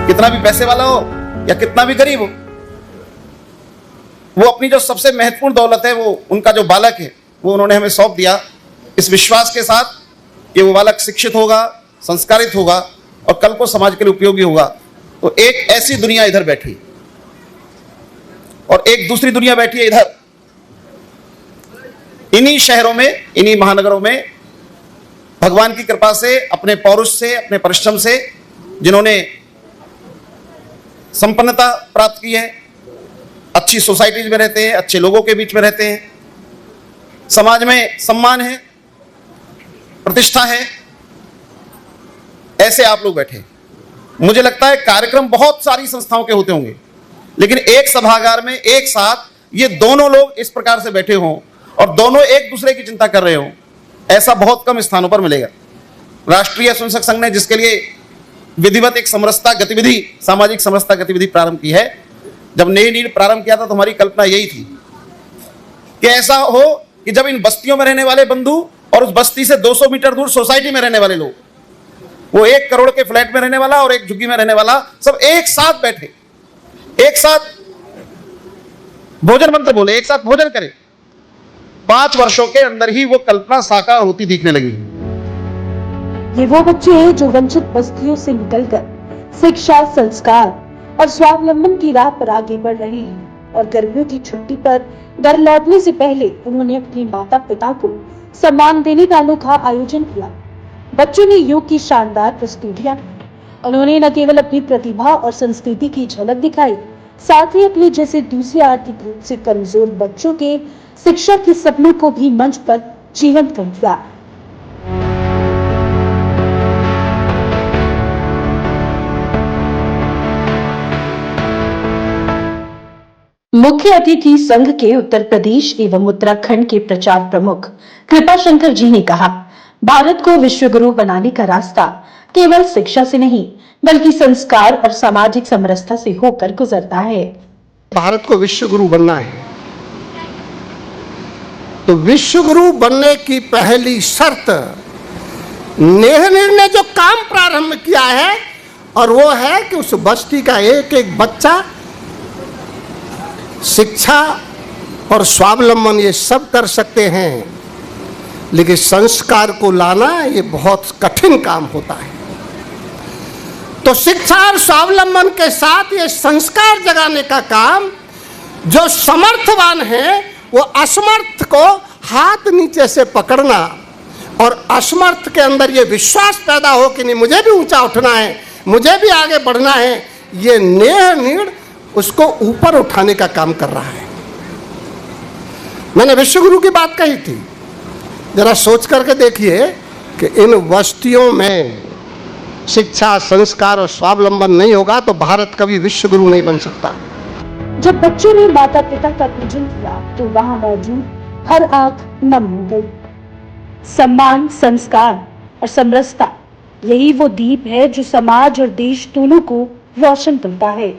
कितना भी पैसे वाला हो या कितना भी गरीब हो, वो अपनी जो सबसे महत्वपूर्ण दौलत है, वो उनका जो बालक है, वो उन्होंने हमें सौंप दिया, इस विश्वास के साथ कि वो बालक शिक्षित होगा, संस्कारित होगा और कल को समाज के लिए उपयोगी होगा। तो एक ऐसी दुनिया इधर बैठी और एक दूसरी दुनिया बैठी है इधर। इन्हीं शहरों में, इन्हीं महानगरों में भगवान की कृपा से, अपने पौरुष से, अपने परिश्रम से जिन्होंने संपन्नता प्राप्त की है, अच्छी सोसाइटीज में रहते हैं, अच्छे लोगों के बीच में रहते हैं, समाज में सम्मान है, प्रतिष्ठा है, ऐसे आप लोग बैठे। मुझे लगता है कार्यक्रम बहुत सारी संस्थाओं के होते होंगे, लेकिन एक सभागार में एक साथ ये दोनों लोग इस प्रकार से बैठे हों और दोनों एक दूसरे की चिंता कर रहे हों, ऐसा बहुत कम स्थानों पर मिलेगा। राष्ट्रीय स्वयंसेवक संघ ने जिसके लिए विधिवत एक समरसता गतिविधि, सामाजिक समरसता गतिविधि प्रारंभ की है, जब नई नीड प्रारंभ किया था तो हमारी कल्पना यही थी कि ऐसा हो कि जब इन बस्तियों में रहने वाले बंधु और उस बस्ती से 200 मीटर दूर सोसाइटी में रहने वाले लोग, वो 1 करोड़ के फ्लैट में रहने वाला और एक झुग्गी में रहने वाला, सब एक साथ बैठे, एक साथ भोजन मंत्र बोले, एक साथ भोजन करें। 5 वर्षों के अंदर ही वो कल्पना साकार होती दिखने लगी। ये वो बच्चे हैं जो वंचित बस्तियों से निकलकर शिक्षा, संस्कार और स्वावलंबन की राह पर आगे बढ़ रहे हैं। और गर्मियों की छुट्टी पर घर लौटने से पहले उन्होंने अपने माता पिता को सम्मान देने का अनोखा आयोजन किया। बच्चों ने योग की शानदार प्रस्तुतियां, उन्होंने न केवल अपनी प्रतिभा और संस्कृति की झलक दिखाई, साथ ही अपने जैसे दूसरे आर्थिक रूप से कमजोर बच्चों के शिक्षा के सपनों को भी मंच पर जीवंत कर दिया। मुख्य अतिथि संघ के उत्तर प्रदेश एवं उत्तराखंड के प्रचार प्रमुख कृपा शंकर जी ने कहा, भारत को विश्व गुरु बनाने का रास्ता केवल शिक्षा से नहीं बल्कि संस्कार और सामाजिक समरसता से होकर गुजरता है। भारत को विश्व गुरु बनना है तो विश्व गुरु बनने की पहली शर्त नेह ने जो काम प्रारंभ किया है, और वो है कि उस बस्ती का एक एक बच्चा शिक्षा और स्वावलंबन ये सब कर सकते हैं, लेकिन संस्कार को लाना ये बहुत कठिन काम होता है। तो शिक्षा और स्वावलंबन के साथ ये संस्कार जगाने का काम, जो समर्थवान है वो असमर्थ को हाथ नीचे से पकड़ना और असमर्थ के अंदर ये विश्वास पैदा हो कि नहीं मुझे भी ऊंचा उठना है, मुझे भी आगे बढ़ना है, ये नेह नीड़ उसको ऊपर उठाने का काम कर रहा है। मैंने विश्वगुरु की बात कही थी, जरा सोच करके देखिए कि इन बस्तियों में शिक्षा, संस्कार और स्वावलंबन नहीं होगा तो भारत कभी विश्वगुरु नहीं बन सकता। जब बच्चों ने माता पिता का पूजन किया तो वहां मौजूद हर आंख नम हो गई। सम्मान, संस्कार और समरसता, यही वो दीप है जो समाज और देश दोनों को रोशन करता है।